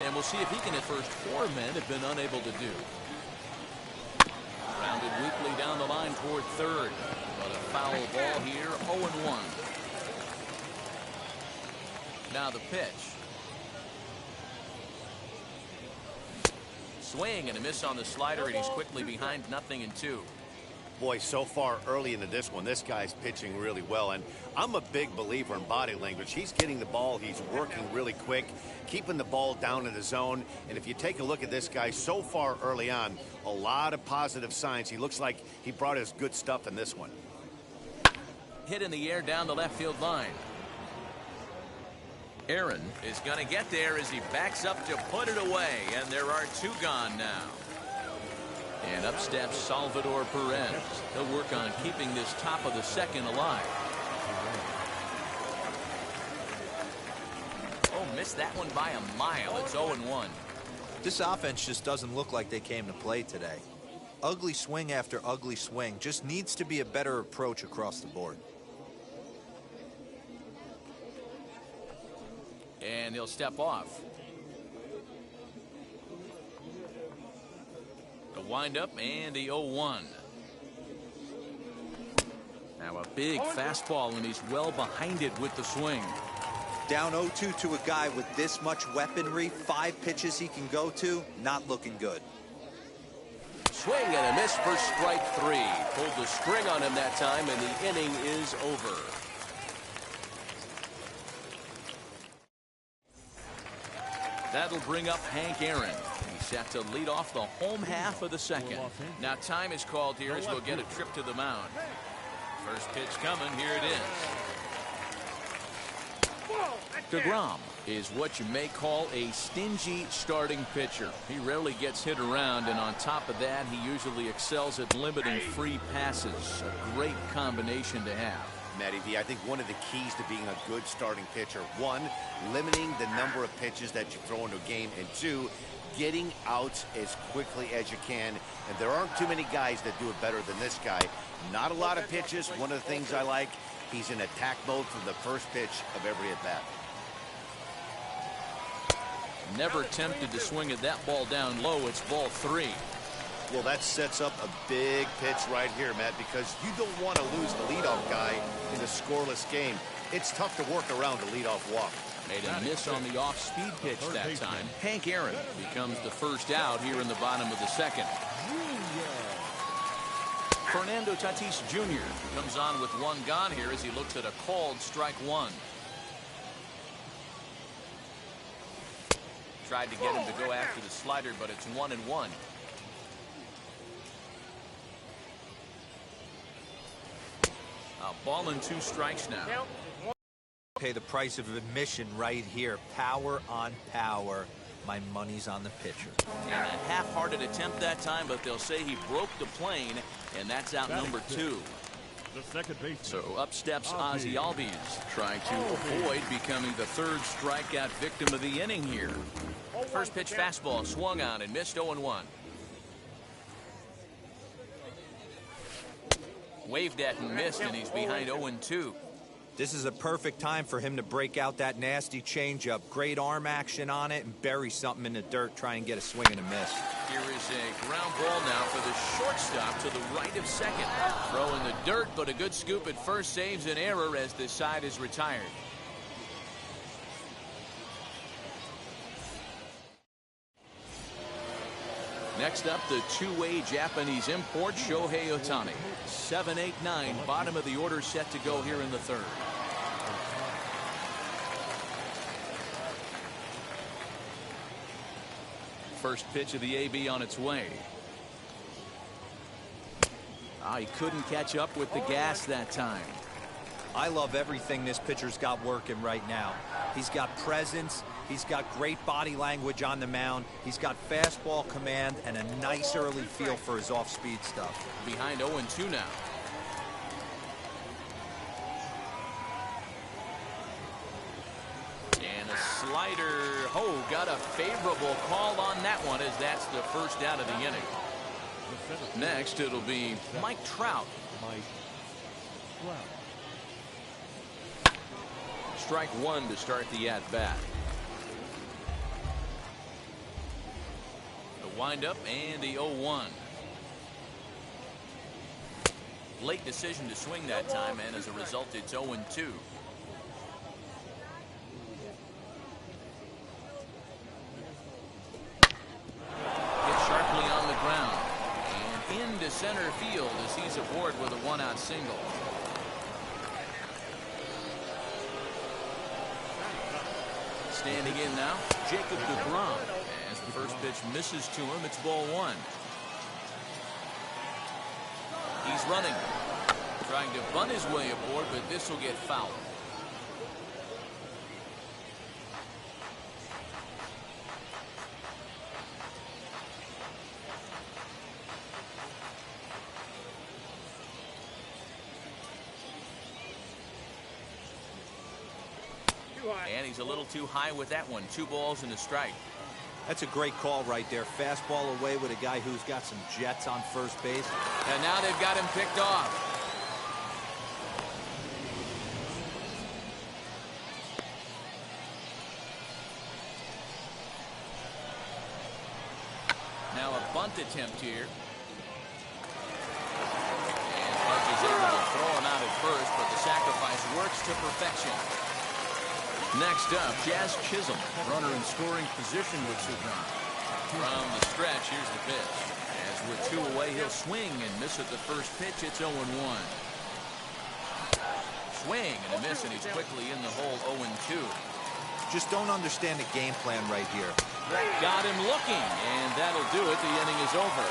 And we'll see if he can hit first. 4 men have been unable to do. Rounded weakly down the line toward third. But a foul ball here, 0-1. Now the pitch. Swing and a miss on the slider, and he's quickly behind 0-2. Boy, so far early into this one, this guy's pitching really well, and I'm a big believer in body language. He's getting the ball, he's working really quick, keeping the ball down in the zone, and if you take a look at this guy so far early on, a lot of positive signs. He looks like he brought his good stuff in this one. Hit in the air down the left field line. Aaron is going to get there as he backs up to put it away, and there are 2 gone now. And up steps Salvador Perez. He'll work on keeping this top of the second alive. Oh, missed that one by a mile. It's 0-1. This offense just doesn't look like they came to play today. Ugly swing after ugly swing. Just needs to be a better approach across the board. And he'll step off. The windup and the 0-1. Now a big fastball, and he's well behind it with the swing. Down 0-2 to a guy with this much weaponry, 5 pitches he can go to, not looking good. Swing and a miss for strike 3. Pulled the string on him that time, and the inning is over. That'll bring up Hank Aaron. He's set to lead off the home half of the second. Now time is called here as we'll get a trip to the mound. First pitch coming. Here it is. DeGrom is what you may call a stingy starting pitcher. He rarely gets hit around, and on top of that, he usually excels at limiting free passes. A great combination to have. Matty V, I think one of the keys to being a good starting pitcher, 1, limiting the number of pitches that you throw into a game, and 2, getting outs as quickly as you can. And there aren't too many guys that do it better than this guy. Not a lot of pitches. One of the things I like, he's in attack mode from the first pitch of every at-bat. Never tempted to swing at that ball down low. It's ball 3. Well, that sets up a big pitch right here, Matt, because you don't want to lose the leadoff guy in a scoreless game. It's tough to work around a leadoff walk. Made a miss on the off-speed pitch that time. Hank Aaron becomes the first out here in the bottom of the second. Fernando Tatis Jr. comes on with 1 gone here as he looks at a called strike 1. Tried to get him to go after the slider, but it's 1-1. A ball and 2 strikes now. Pay the price of admission right here. Power on power. My money's on the pitcher. And a half-hearted attempt that time, but they'll say he broke the plane, and that's out number 2. So up steps Ozzie Albies, trying to avoid becoming the 3rd strikeout victim of the inning here. First pitch fastball swung on and missed. 0-1. Waved at and missed, and he's behind 0-2. This is a perfect time for him to break out that nasty changeup. Great arm action on it and bury something in the dirt. Try and get a swing and a miss. Here is a ground ball now for the shortstop to the right of second. Throw in the dirt, but a good scoop at first saves an error as this side is retired. Next up, the 2-way Japanese import, Shohei Ohtani. 7-8-9, bottom of the order set to go here in the 3rd. First pitch of the AB on its way. He couldn't catch up with the gas that time. I love everything this pitcher's got working right now. He's got presence. He's got great body language on the mound. He's got fastball command and a nice early feel for his off-speed stuff. Behind 0-2 now. And a slider. Oh, got a favorable call on that one, as that's the first out of the inning. Next, it'll be Mike Trout. Strike 1 to start the at-bat. Wind up and the 0-1. Late decision to swing that time, and as a result, it's 0-2. Hit sharply on the ground and into center field as he's aboard with a one-out single. Standing in now, Jacob deGrom. As the first pitch misses to him, it's ball one. He's running, trying to bunt his way aboard, but this will get fouled. And he's a little too high with that one. 2 balls and a strike. That's a great call right there. Fastball away with a guy who's got some jets on first base. And now they've got him picked off. Now a bunt attempt here. And Park is able to throw him out at first, but the sacrifice works to perfection. Next up, Jazz Chisholm, runner in scoring position with Sugan. From the stretch, here's the pitch. As with 2 away, he'll swing and miss at the first pitch. It's 0-1. Swing and a miss, and he's quickly in the hole. 0-2. Just don't understand the game plan right here. Got him looking, and that'll do it. The inning is over.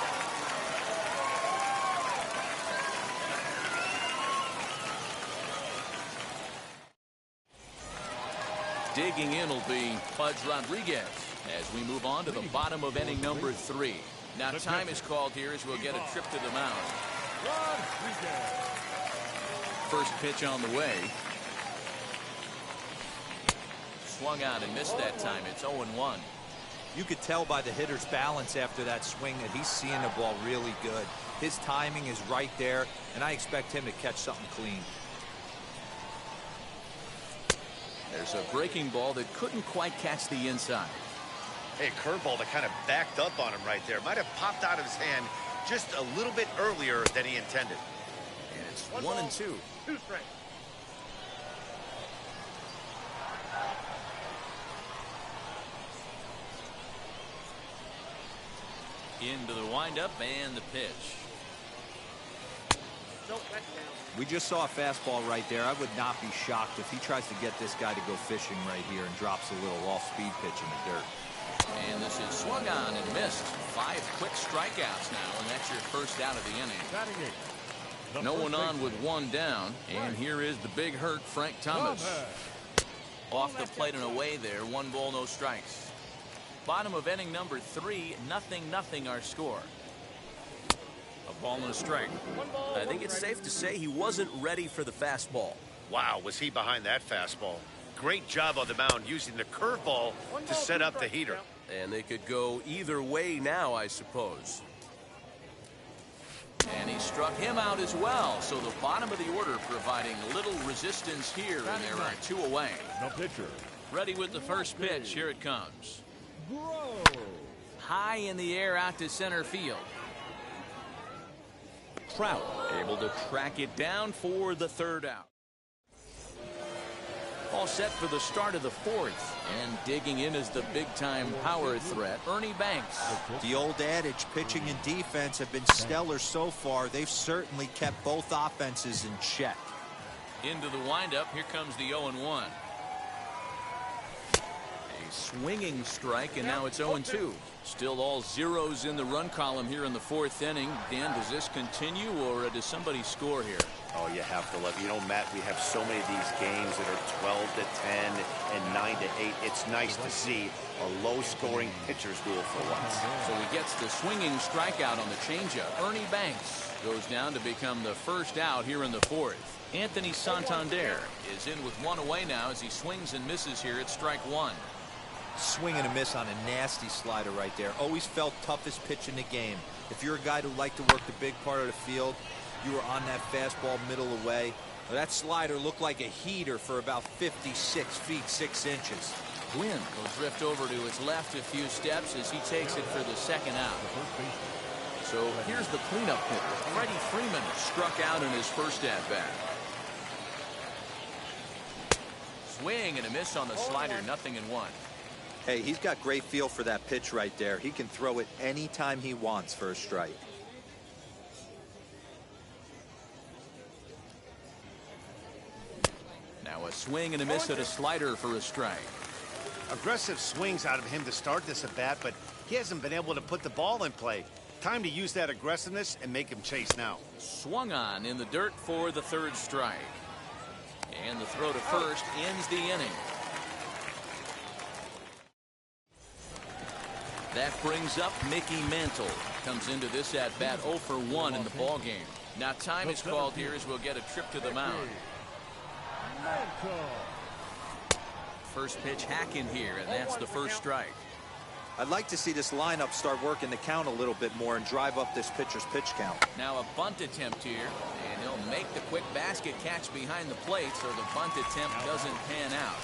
Digging in will be Pudge Rodriguez as we move on to the bottom of inning number 3. Now time is called here as we'll get a trip to the mound. First pitch on the way. Swung out and missed that time. It's 0-1. You could tell by the hitter's balance after that swing that he's seeing the ball really good. His timing is right there, and I expect him to catch something clean. There's a breaking ball that couldn't quite catch the inside. Hey, curveball that kind of backed up on him right there. Might have popped out of his hand just a little bit earlier than he intended. And it's 1-2. 2 strikes. Into the windup and the pitch. We just saw a fastball right there. I would not be shocked if he tries to get this guy to go fishing right here and drops a little off-speed pitch in the dirt. And this is swung on and missed. 5 quick strikeouts now, and that's your first out of the inning. No one on with 1 down, and here is the big hurt, Frank Thomas. Off the plate and away there. 1 ball, no strikes. Bottom of inning number 3, 0-0 our score. A ball and a strike. I think it's safe to say he wasn't ready for the fastball. Wow, was he behind that fastball. Great job on the mound using the curveball to set up the heater. And they could go either way now, I suppose. And he struck him out as well. So the bottom of the order providing little resistance here, and there are 2 away. No pitcher. Ready with the first pitch. Here it comes. High in the air out to center field. Trout able to track it down for the 3rd out. All set for the start of the 4th, and digging in is the big-time power threat, Ernie Banks. The old adage, pitching and defense have been stellar so far. They've certainly kept both offenses in check. Into the windup, here comes the 0-1. A swinging strike, and now it's 0-2. Still all zeros in the run column here in the 4th inning. Dan, does this continue, or does somebody score here? Oh, you have to love it. You know, Matt, we have so many of these games that are 12-10 and 9-8. It's nice to see a low-scoring pitcher's duel for once. So he gets the swinging strikeout on the changeup. Ernie Banks goes down to become the 1st out here in the 4th. Anthony Santander is in with 1 away now as he swings and misses here at strike 1. Swing and a miss on a nasty slider right there. Always felt toughest pitch in the game. If you're a guy who liked to work the big part of the field, you were on that fastball middle away. That slider looked like a heater for about 56 feet 6 inches. Gwynn will drift over to his left a few steps as he takes it for the second out. So here's the cleanup hitter. Freddie Freeman struck out in his first at-bat. Swing and a miss on the slider, 0-1. Hey, he's got great feel for that pitch right there. He can throw it anytime he wants for a strike. Now a swing and a miss at a slider for a strike. Aggressive swings out of him to start this at bat, but he hasn't been able to put the ball in play. Time to use that aggressiveness and make him chase now. Swung on in the dirt for the third strike. And the throw to first ends the inning. That brings up Mickey Mantle. Comes into this at-bat 0 for 1 in the ball game. Now time is called here as we'll get a trip to the mound. First pitch hack in here, and that's the first strike. I'd like to see this lineup start working the count a little bit more and drive up this pitcher's pitch count. Now a bunt attempt here, and he'll make the quick basket catch behind the plate, so the bunt attempt doesn't pan out.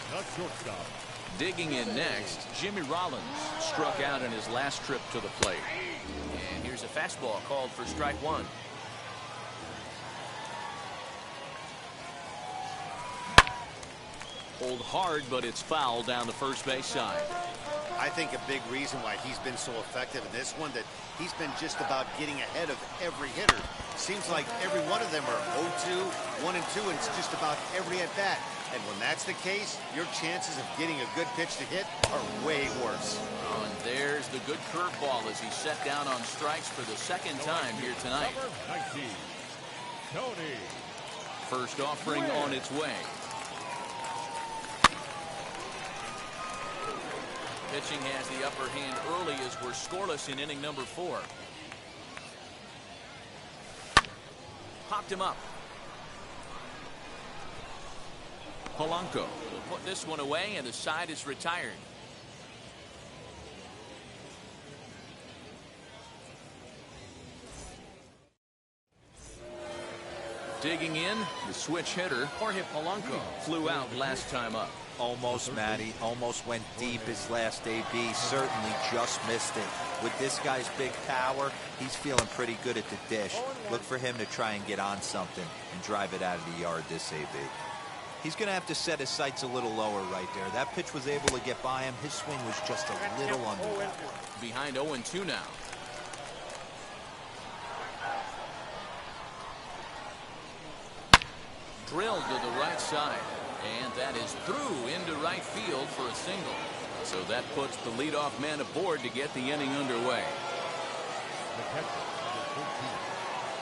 Digging in next, Jimmy Rollins struck out in his last trip to the plate. And here's a fastball called for strike one. Pulled hard, but it's foul down the first base side. I think a big reason why he's been so effective in this one, that he's been just about getting ahead of every hitter. Seems like every one of them are 0-2, 1-2, and it's just about every at-bat. And when that's the case, your chances of getting a good pitch to hit are way worse. Oh, and there's the good curveball as he's set down on strikes for the second time here tonight. First offering on its way. Pitching has the upper hand early as we're scoreless in inning number 4. Popped him up. Polanco will put this one away, and the side is retired. Digging in, the switch hitter, Jorge Polanco, flew out last time up. Almost, Matty. Almost went deep his last AB. Certainly just missed it. With this guy's big power, he's feeling pretty good at the dish. Look for him to try and get on something and drive it out of the yard this AB. He's going to have to set his sights a little lower right there. That pitch was able to get by him. His swing was just a little under that. Behind 0-2 now. Drilled to the right side. And that is through into right field for a single. So that puts the leadoff man aboard to get the inning underway.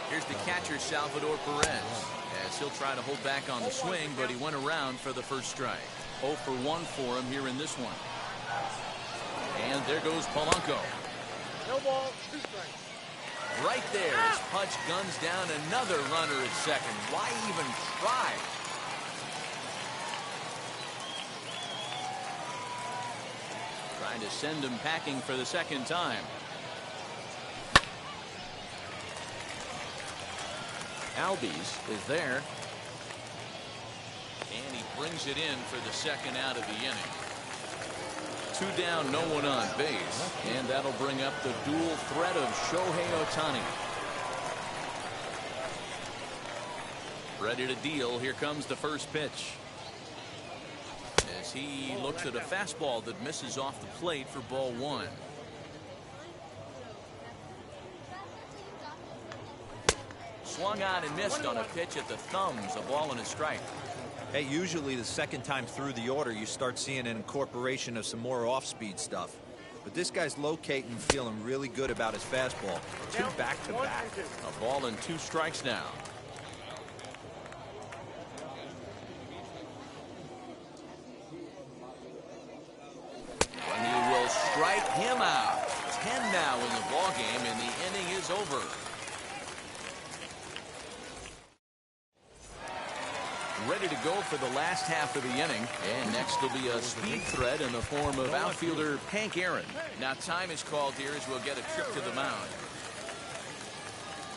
Here's the catcher, Salvador Perez, as he'll try to hold back on the swing, but he went around for the first strike. 0 for 1 for him here in this one. And there goes Polanco. No ball, 2 strikes. Right there as Pudge guns down another runner at second. Why even try? Trying to send him packing for the second time. Albies is there. And he brings it in for the second out of the inning. 2 down, no one on base. And that'll bring up the dual threat of Shohei Ohtani. Ready to deal. Here comes the first pitch. As he looks at a fastball that misses off the plate for ball 1. Swung on and missed on a pitch at the thumbs. A ball and a strike. Hey, usually the second time through the order, you start seeing an incorporation of some more off-speed stuff. But this guy's locating, feeling really good about his fastball. 2 back-to-back. A ball and 2 strikes now. And he will strike him out. 10 now in the ball game, and the inning is over. Ready to go for the last half of the inning. And next will be a speed threat in the form of outfielder Hank Aaron. Now time is called here as we'll get a trip to the mound.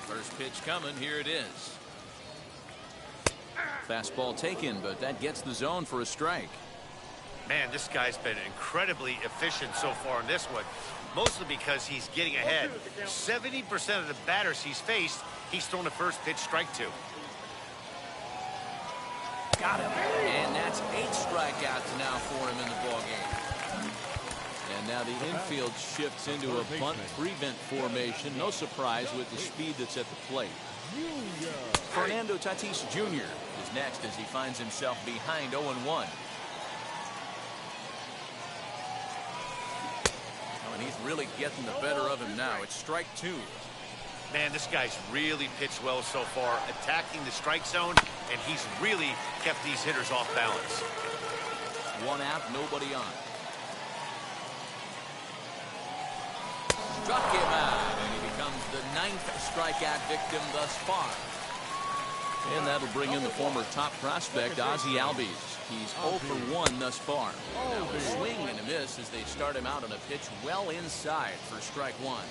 First pitch coming. Here it is. Fastball taken, but that gets the zone for a strike. Man, this guy's been incredibly efficient so far in this one, mostly because he's getting ahead. 70% of the batters he's faced, he's thrown the first pitch strike to. Got him. And that's 8 strikeouts now for him in the ballgame. And now the infield shifts into a bunt prevent formation. No surprise with the speed that's at the plate. Fernando Tatis Jr. is next as he finds himself behind 0-1. And he's really getting the better of him now. It's strike 2. Man, this guy's really pitched well so far, attacking the strike zone, and he's really kept these hitters off balance. 1 out, nobody on. Struck him out, and he becomes the 9th strikeout victim thus far. And that'll bring in the former top prospect, Ozzie Albies. He's 0 for 1 thus far. Now a swing and a miss as they start him out on a pitch well inside for strike 1.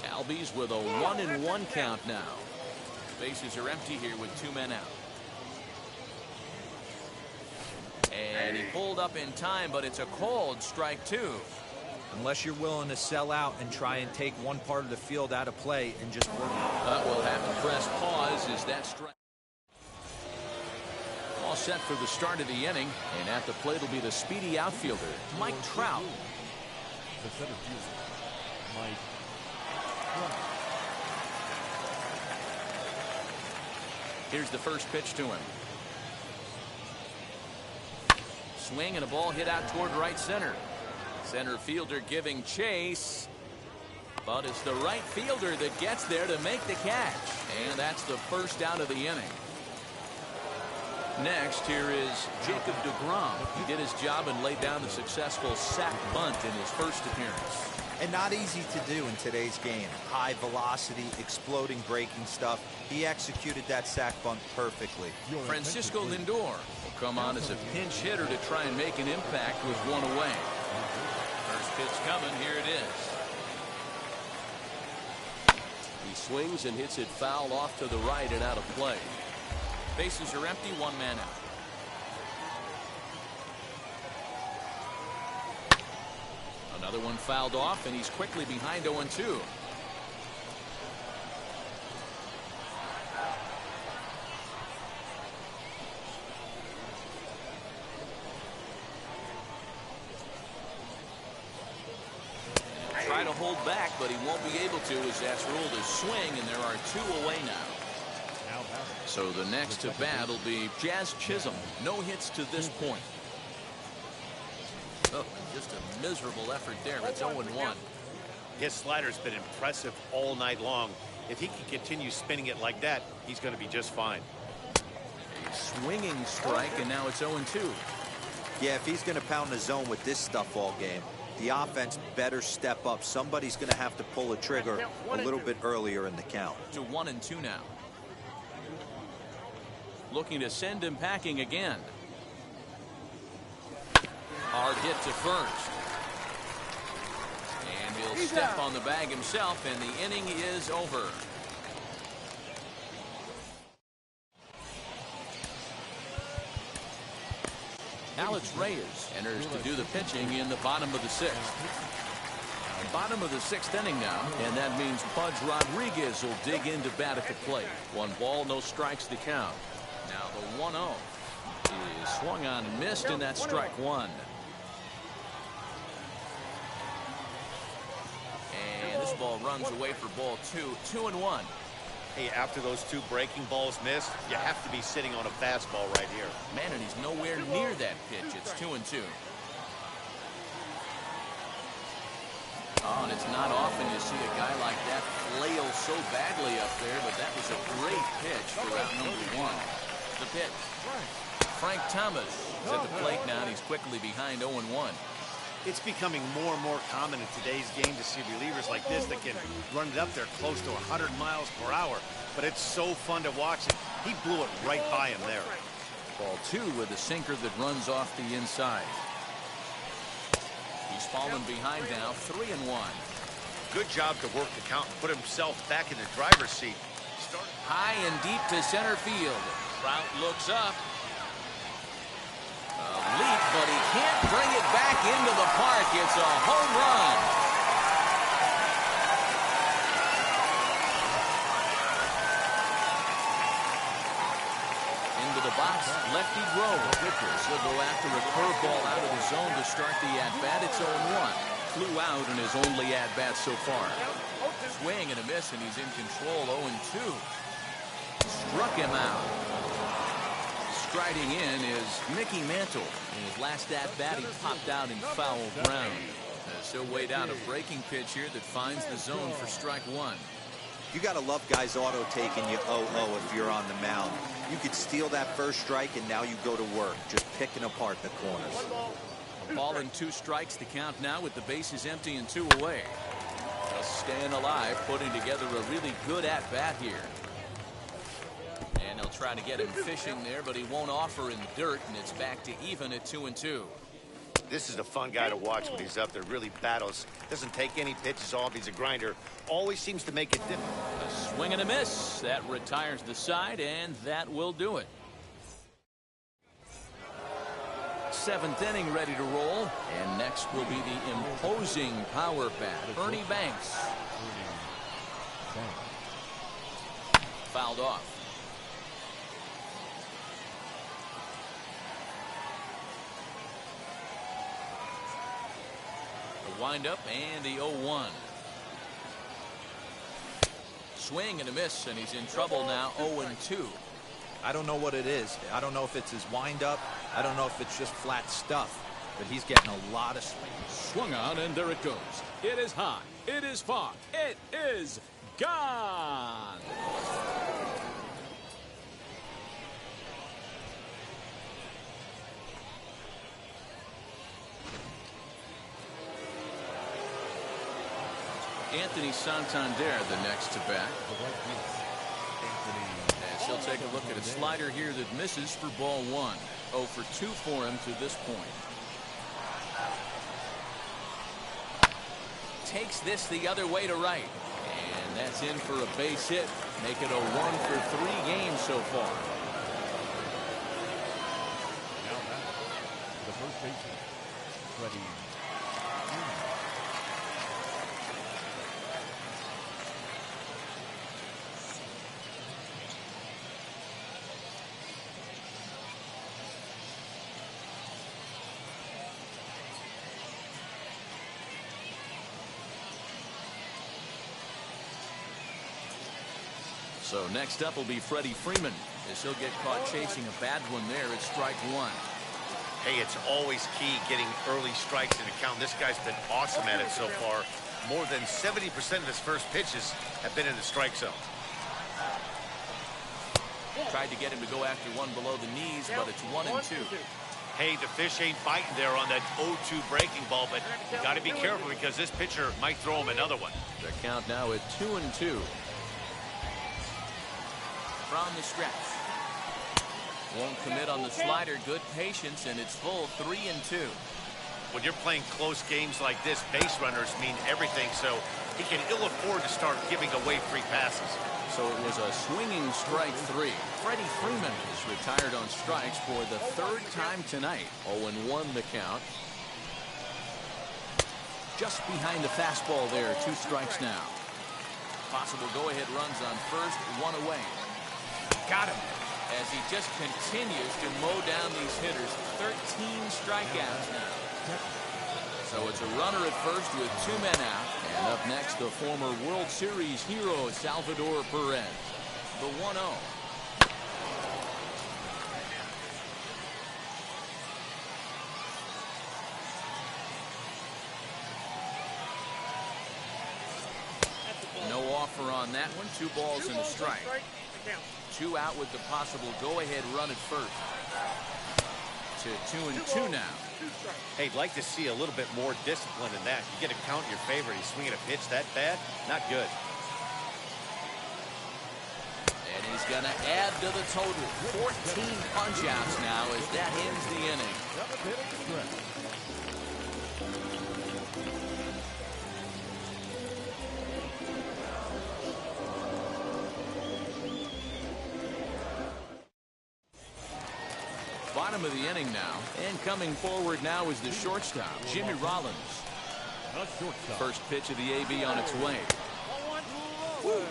Albies with a 1-1 count now. Bases are empty here with 2 men out. And he pulled up in time, but it's a cold strike 2. Unless you're willing to sell out and try and take one part of the field out of play and just work. That will have to press pause as that strike. All set for the start of the inning, and at the plate will be the speedy outfielder, Mike Trout. The center fielder, Mike Trout. Here's the first pitch to him. Swing and a ball hit out toward right center. Center fielder giving chase, but it's the right fielder that gets there to make the catch, and that's the first out of the inning. Next, here is Jacob deGrom. He did his job and laid down the successful sac bunt in his first appearance. And not easy to do in today's game. High velocity, exploding breaking stuff. He executed that sac bunt perfectly. Francisco Lindor will come on as a pinch hitter to try and make an impact with 1 away. First pitch coming, here it is. He swings and hits it foul off to the right and out of play. Bases are empty, 1 man out. Another one fouled off, and he's quickly behind 0-2. Try to hold back, but he won't be able to as that's ruled a swing, and there are 2 away now. So the next to bat will be Jazz Chisholm. No hits to this point. Oh, just a miserable effort there. It's 0-1. His slider's been impressive all night long. If he can continue spinning it like that, he's going to be just fine. A swinging strike, and now it's 0-2. Yeah, if he's going to pound the zone with this stuff all game, the offense better step up. Somebody's going to have to pull a trigger a little bit earlier in the count. To 1-2 now. Looking to send him packing again. Hard hit to first. And he'll step on the bag himself, and the inning is over. Alex Reyes enters to do the pitching in the bottom of the 6th. Bottom of the 6th inning now, and that means Pudge Rodriguez will dig in to bat at the plate. 1 ball, no strikes to count. Now the 1-0 is swung on and missed, and that's strike 1. And this ball runs away for ball 2. 2-1. Hey, after those 2 breaking balls missed, you have to be sitting on a fastball right here. Man, and he's nowhere near that pitch. It's 2-2. Oh, and it's not often you see a guy like that flail so badly up there, but that was a great pitch for round number 1. The pitch. Frank Thomas is at the plate now, and he's quickly behind 0-1. It's becoming more and more common in today's game to see relievers like this that can run it up there close to 100 miles per hour. But it's so fun to watch it. He blew it right by him there. Ball 2 with a sinker that runs off the inside. He's fallen behind now, 3-1. Good job to work the count and put himself back in the driver's seat. High and deep to center field. Trout looks up. A leap, but he can't bring it back into the park. It's a home run. Into the box, lefty Grove. He'll go after a curveball out of the zone to start the at-bat. It's 0-1. Flew out in his only at-bat so far. Swing and a miss, and he's in control. 0-2. Struck him out. Striding in is Mickey Mantle. In his last at-bat, he popped out in foul ground. He'll wait out a breaking pitch here that finds the zone for strike one. You got to love guys auto taking you 0-0 if you're on the mound. You could steal that first strike, and now you go to work, just picking apart the corners. A ball and 2 strikes to count now with the bases empty and 2 away. Just staying alive, putting together a really good at-bat here. And they'll try to get him fishing there, but he won't offer in the dirt, and it's back to even at 2-2. This is a fun guy to watch when he's up there. Really battles. Doesn't take any pitches off. He's a grinder. Always seems to make it different. A swing and a miss. That retires the side, and that will do it. 7th inning ready to roll. And next will be the imposing power bat, Ernie Banks. Fouled off. The windup and the 0-1. Swing and a miss, and he's in trouble now. 0-2. I don't know what it is. I don't know if it's his windup. I don't know if it's just flat stuff. But he's getting a lot of swing. Swung on, and there it goes. It is high. It is far. It is gone. Anthony Santander the next to bat. As he'll take a look at a slider here that misses for ball 1. 0 for 2 for him to this point. Takes this the other way to right. And that's in for a base hit. Make it a 1 for 3 games so far. Now back to the first baseman, Freddie. So next up will be Freddie Freeman, as he'll get caught chasing a bad one there at strike 1. Hey, it's always key getting early strikes in the count. This guy's been awesome at it so far. More than 70% of his first pitches have been in the strike zone. Tried to get him to go after one below the knees, but it's 1-2. Hey, the fish ain't biting there on that 0-2 breaking ball, but you got to be careful because this pitcher might throw him another one. The count now at 2-2. From the stretch. Won't commit on the slider. Good patience, and it's full 3-2. When you're playing close games like this, base runners mean everything, so he can ill afford to start giving away free passes. So it was a swinging strike 3. Freddie Freeman is retired on strikes for the 3rd time tonight. 0-1 the count. Just behind the fastball there. 2 strikes now. Possible go-ahead runs on first, 1 away. Got him. As he just continues to mow down these hitters. 13 strikeouts now. So it's a runner at first with 2 men out. And up next, the former World Series hero, Salvador Perez. The 1-0. No offer on that one. 2 balls and a strike. 2 out with the possible go-ahead run at first. To 2-2 now. Hey, I'd like to see a little bit more discipline in that. You get a count in your favor. He's swinging a pitch that bad. Not good. And he's going to add to the total. 14 punch-outs now as that ends the inning. Bottom of the inning now. And coming forward now is the shortstop, Jimmy Rollins. First pitch of the AB on its way.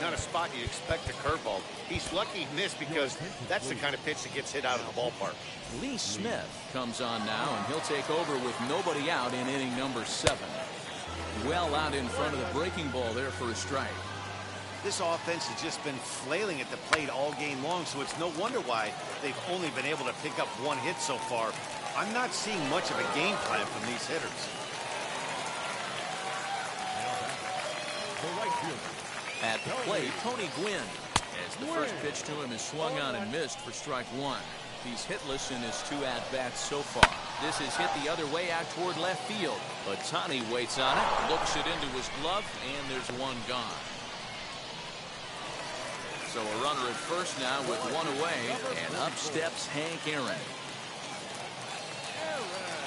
Not a spot you'd expect a curveball. He's lucky he missed because that's the kind of pitch that gets hit out of the ballpark. Lee Smith comes on now, and he'll take over with nobody out in inning number 7. Well out in front of the breaking ball there for a strike. This offense has just been flailing at the plate all game long, so it's no wonder why they've only been able to pick up 1 hit so far. I'm not seeing much of a game plan from these hitters. At the plate, Tony Gwynn, as the first pitch to him is swung on and missed for strike 1. He's hitless in his 2 at-bats so far. This is hit the other way out toward left field. But Ohtani waits on it, looks it into his glove, and there's 1 gone. So a runner at first now with 1 away, and up steps Hank Aaron.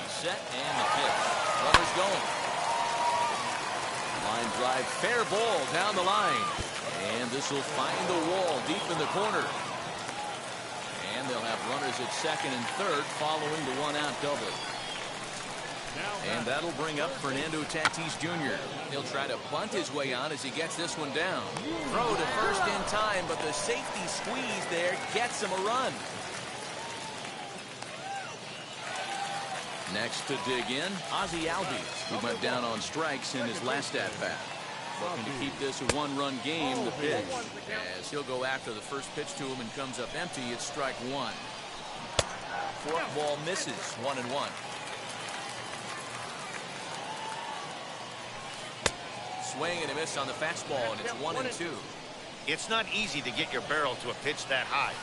He's set, and the pitch. Runner's going. Line drive, fair ball down the line. And this will find the wall deep in the corner. And they'll have runners at second and third following the 1-out double. And that'll bring up Fernando Tatis Jr. He'll try to bunt his way on as he gets this one down. Throw to first in time, but the safety squeeze there gets him a run. Next to dig in, Ozzie Albies, who went down on strikes in his last at-bat. Looking to keep this a 1-run game, the pitch. As he'll go after the first pitch to him and comes up empty, it's strike 1. Fork ball misses, 1-1. Swing and a miss on the fastball, and it's 1-2. It's not easy to get your barrel to a pitch that high.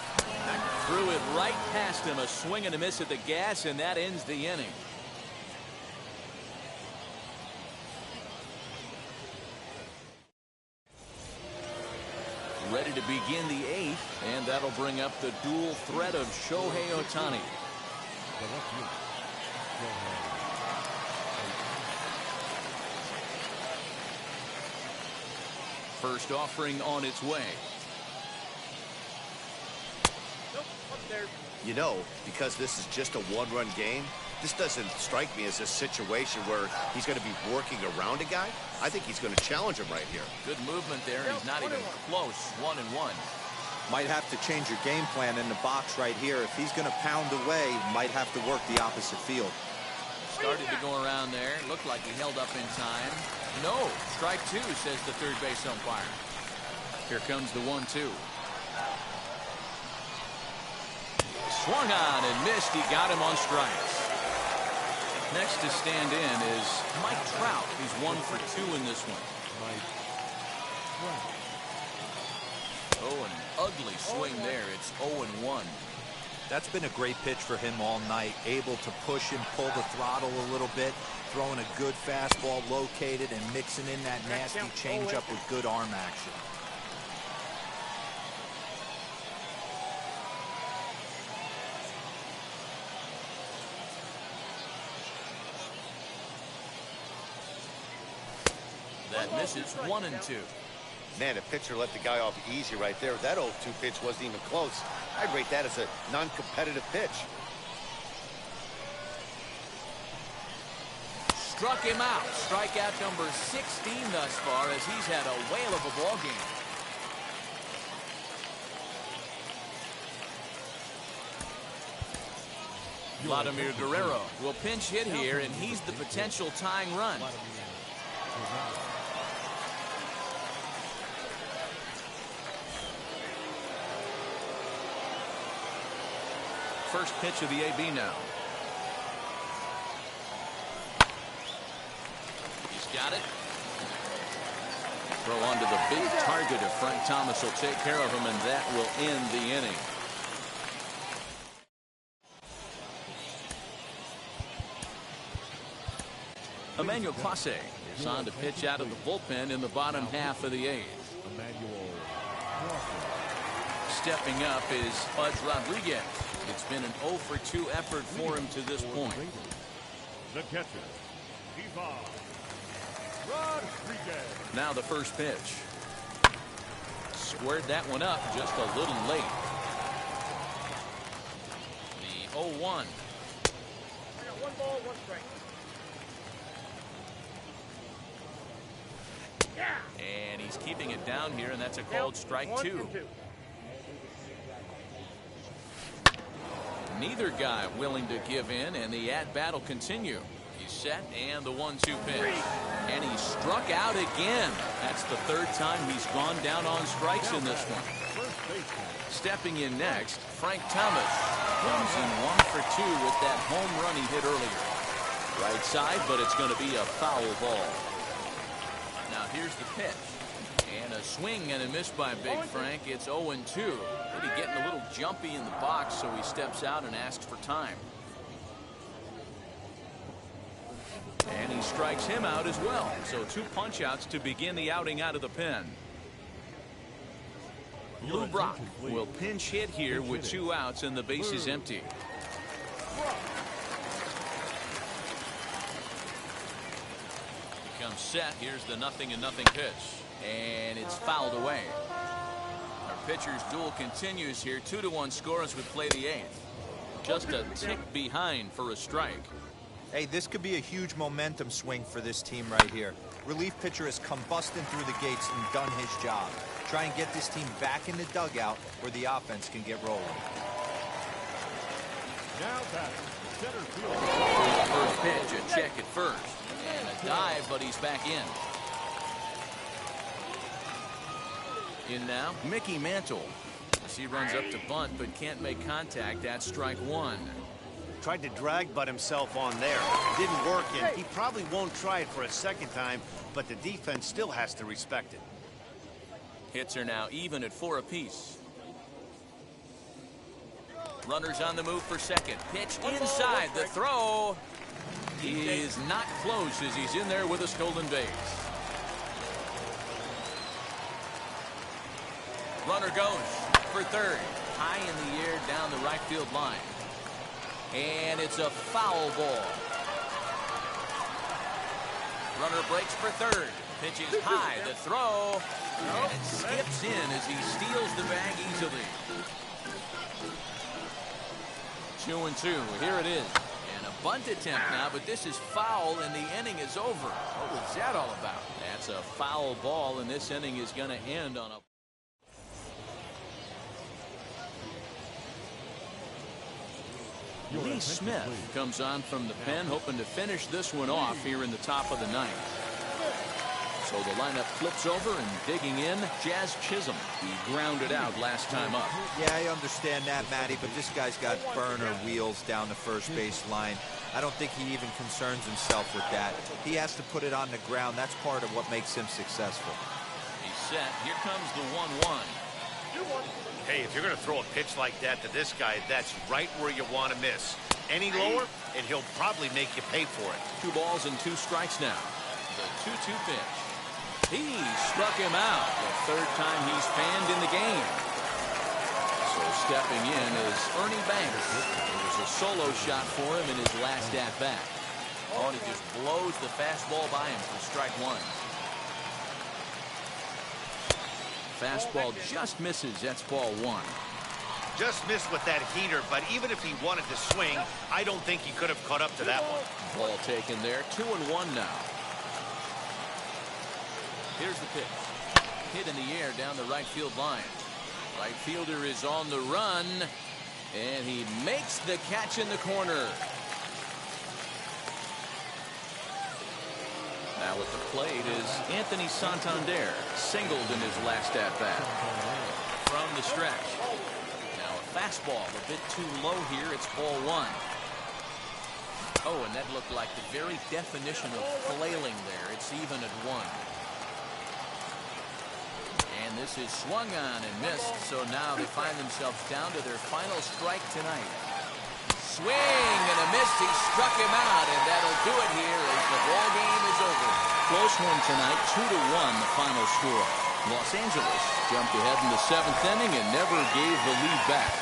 Threw it right past him, a swing and a miss at the gas, and that ends the inning. Ready to begin the 8th, and that'll bring up the dual threat of Shohei Ohtani. First offering on its way. You know, because this is just a 1-run game, this doesn't strike me as a situation where he's going to be working around a guy. I think he's going to challenge him right here. Good movement there. He's not even close. 1-1. Might have to change your game plan in the box right here. If he's going to pound away, might have to work the opposite field. Started to go around there. Looked like he held up in time. No. Strike 2, says the third base umpire. Here comes the 1-2. Swung on and missed. He got him on strikes. Next to stand in is Mike Trout. He's 1 for 2 in this one. Oh, an ugly swing there. It's 0-1. That's been a great pitch for him all night. Able to push and pull the throttle a little bit. Throwing a good fastball located and mixing in that nasty changeup with good arm action. That misses 1-2. Man, a pitcher let the guy off easy right there. That 0-2 pitch wasn't even close. I'd rate that as a non-competitive pitch. Struck him out. Strikeout number 16 thus far as he's had a whale of a ball game. Vladimir Guerrero will pinch hit here, and he's the potential tying run. First pitch of the AB now. He's got it. Throw onto the big target of Frank Thomas will take care of him, and that will end the inning. Emmanuel Clase is on to pitch out of the bullpen in the bottom half of the 8th. Stepping up is Pudge Rodriguez. It's been an 0 for 2 effort for him to this point. The catcher, Ivan Rodriguez. Now the first pitch. Squared that one up just a little late. The 0-1. And he's keeping it down here, and that's a called strike 2. Neither guy willing to give in, and the at-bat will continue. He's set, and the 1-2 pitch. And he struck out again. That's the third time he's gone down on strikes in this one. Stepping in next, Frank Thomas comes in 1 for 2 with that home run he hit earlier. Right side, but it's going to be a foul ball. Now here's the pitch. And a swing and a miss by Big Frank. It's 0-2. Maybe getting a little jumpy in the box, so he steps out and asks for time. And he strikes him out as well. So 2 punch-outs to begin the outing out of the pen. Lou Brock will pinch hit here with 2 outs and the base is empty. Becomes set. Here's the 0-0 pitch. And it's fouled away. Our pitcher's duel continues here. 2-1 score as we play the 8th. Just a tick behind for a strike. Hey, this could be a huge momentum swing for this team right here. Relief pitcher has come busting through the gates and done his job. Try and get this team back in the dugout where the offense can get rolling. Now back, center field. First pitch, a check at first. And a dive, but he's back in. In now, Mickey Mantle. As he runs up to bunt, but can't make contact. That's strike 1. Tried to drag butt himself on there. Didn't work, and he probably won't try it for a second time, but the defense still has to respect it. Hits are now even at 4 apiece. Runners on the move for second. Pitch inside. The throw is not close as he's in there with a stolen base. Runner goes for third. High in the air down the right field line. And it's a foul ball. Runner breaks for third. Pitch is high. The throw. And it skips in as he steals the bag easily. 2-2. Here it is. And a bunt attempt now, but this is foul and the inning is over. What was that all about? That's a foul ball, and this inning is going to end on a... Lee Smith comes on from the pen, hoping to finish this one off here in the top of the 9th. So the lineup flips over, and digging in, Jazz Chisholm. He grounded out last time up. Yeah, I understand that, Matty, but this guy's got burner wheels down the first base line. I don't think he even concerns himself with that. He has to put it on the ground. That's part of what makes him successful. He's set. Here comes the 1-1. Hey, if you're going to throw a pitch like that to this guy, that's right where you want to miss. Any lower, and he'll probably make you pay for it. 2 balls and 2 strikes now. The 2-2 pitch. He struck him out. The third time he's fanned in the game. So stepping in is Ernie Banks. It was a solo shot for him in his last at-bat. Oh, and he just blows the fastball by him for strike 1. Fastball just misses. That's ball 1. Just missed with that heater, but even if he wanted to swing, I don't think he could have caught up to that one. Ball taken there. 2-1 now. Here's the pitch. Hit in the air down the right field line. Right fielder is on the run, and he makes the catch in the corner. Now at the plate is Anthony Santander, singled in his last at-bat. From the stretch. Now a fastball a bit too low here. It's ball 1. Oh, and that looked like the very definition of flailing there. It's even at 1. And this is swung on and missed, so now they find themselves down to their final strike tonight. Swing and a miss. He struck him out, and that'll do it here as the ball game is over. Close one tonight, 2-1 the final score. Los Angeles jumped ahead in the 7th inning and never gave the lead back.